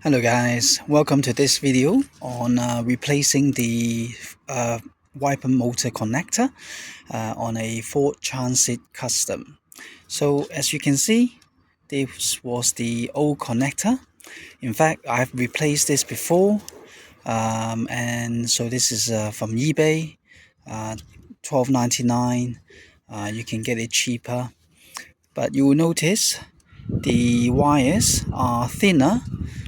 Hello guys, welcome to this video on replacing the wiper motor connector on a Ford Transit Custom. So as you can see, this was the old connector. In fact, I've replaced this before, and so this is from eBay, $12.99. You can get it cheaper, but you will notice the wires are thinner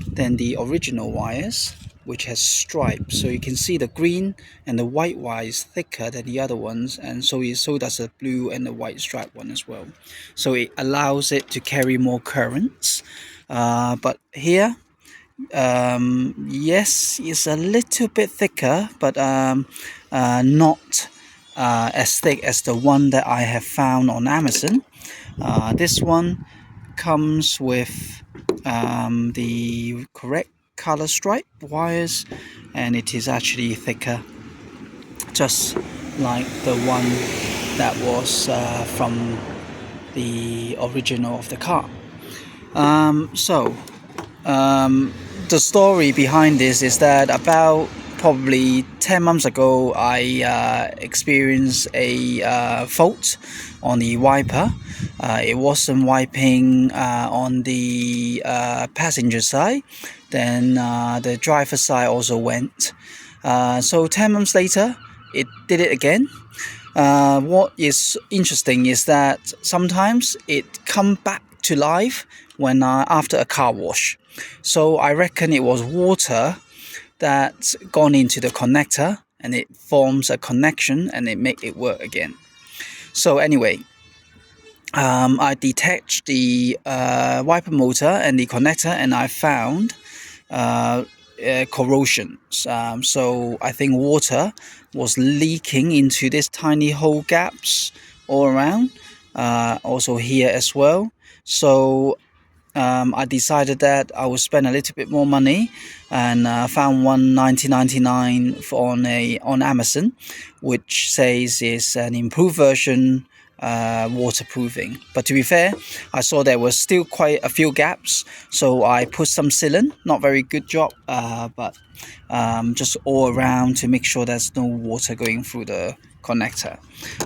than the original wires, which has stripes. So you can see the green and the white wire is thicker than the other ones, and so does the blue and the white stripe one as well. So it allows it to carry more currents. But here, yes, it's a little bit thicker, but not as thick as the one that I have found on Amazon. This one comes with the correct color stripe wires, and it is actually thicker, just like the one that was from the original of the car. The story behind this is that about probably 10 months ago, I experienced a fault on the wiper. It wasn't wiping on the passenger side, then the driver side also went. So 10 months later, it did it again. What is interesting is that sometimes it comes back to life when after a car wash. So I reckon it was water that's gone into the connector, and it forms a connection and it make it work again. So anyway, I detached the wiper motor and the connector, and I found corrosion. So I think water was leaking into these tiny hole gaps all around, also here as well. So I decided that I would spend a little bit more money, and found one $19.99 on Amazon, which says it's an improved version, waterproofing. But to be fair, I saw there was still quite a few gaps, so I put some sealant. Not very good job, but just all around to make sure there's no water going through the connector.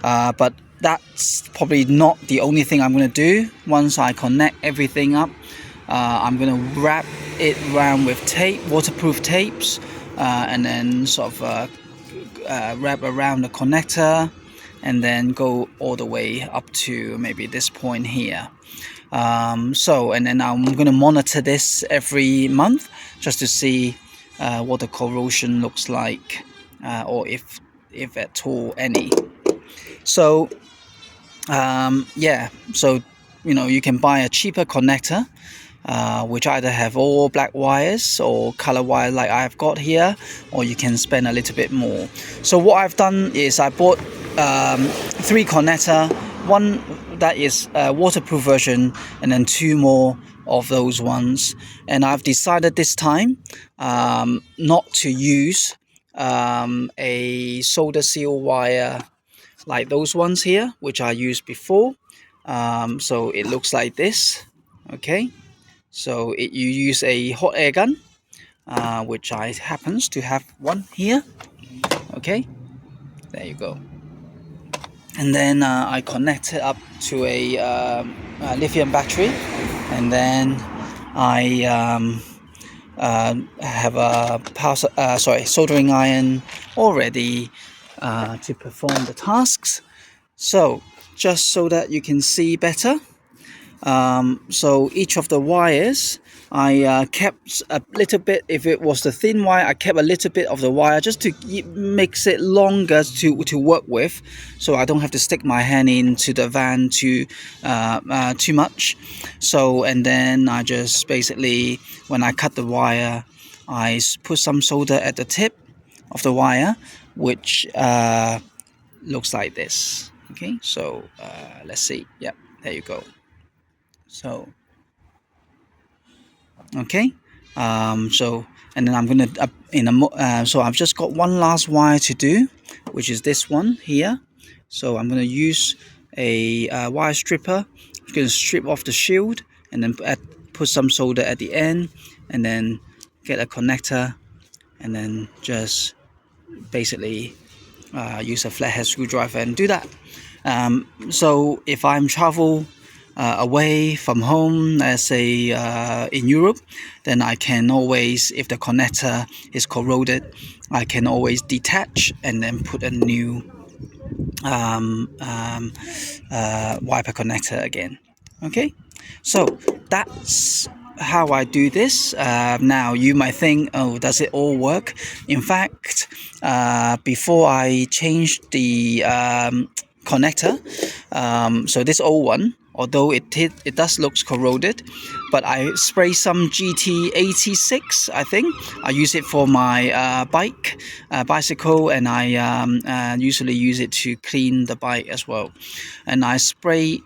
But that's probably not the only thing I'm going to do. Once I connect everything up, I'm going to wrap it around with tape, waterproof tapes, and then sort of wrap around the connector, and then go all the way up to maybe this point here. And then I'm going to monitor this every month just to see what the corrosion looks like, or if at all any. So so you can buy a cheaper connector, which either have all black wires or color wire like I've got here, or you can spend a little bit more. So what I've done is I bought 3 connector, one that is a waterproof version, and then 2 more of those ones. And I've decided this time not to use a solder seal wire like those ones here, which I used before. So it looks like this. Okay, so you use a hot air gun, which I happens to have one here. Okay, there you go. And then I connect it up to a lithium battery, and then I have a soldering iron all ready to perform the tasks. So just so that you can see better, so each of the wires I kept a little bit. If it was the thin wire, I kept a little bit of the wire just to makes it longer to work with, so I don't have to stick my hand into the van too much. So, and then I just basically, when I cut the wire, I put some solder at the tip of the wire, which looks like this. Okay, so let's see. Yep, there you go. So okay, so, and then I'm gonna so I've just got one last wire to do, which is this one here. So I'm gonna use a wire stripper. I'm gonna strip off the shield, and then put some solder at the end, and then get a connector, and then just basically use a flathead screwdriver and do that. So if I'm travel away from home, let's say in Europe, then I can always, if the connector is corroded, I can always detach and then put a new wiper connector again. Okay, so that's how I do this. Now you might think, oh, does it all work? In fact, before I changed the connector, so this old one, although it does look corroded, but I spray some GT86. I think I use it for my bicycle, and I usually use it to clean the bike as well. And I spray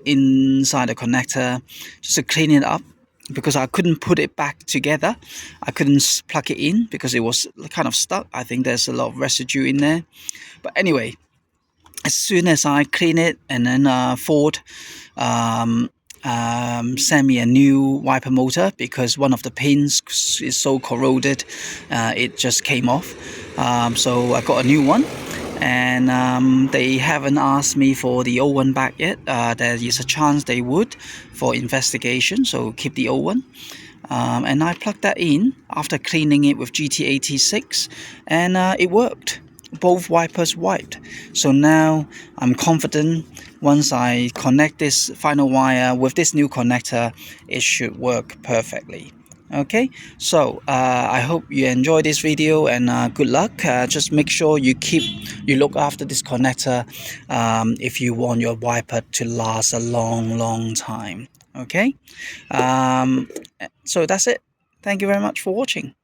inside the connector just to clean it up, because I couldn't put it back together. I couldn't plug it in because it was kind of stuck. I think there's a lot of residue in there. But anyway, as soon as I clean it, and then Ford sent me a new wiper motor, because one of the pins is so corroded, it just came off. So I got a new one, and they haven't asked me for the old one back yet. There is a chance they would, for investigation, so keep the old one. And I plugged that in after cleaning it with GT86, and it worked. Both wipers wiped. So now I'm confident once I connect this final wire with this new connector, it should work perfectly. Okay, so I hope you enjoy this video, and good luck. Just make sure you look after this connector if you want your wiper to last a long time. Okay, so that's it. Thank you very much for watching.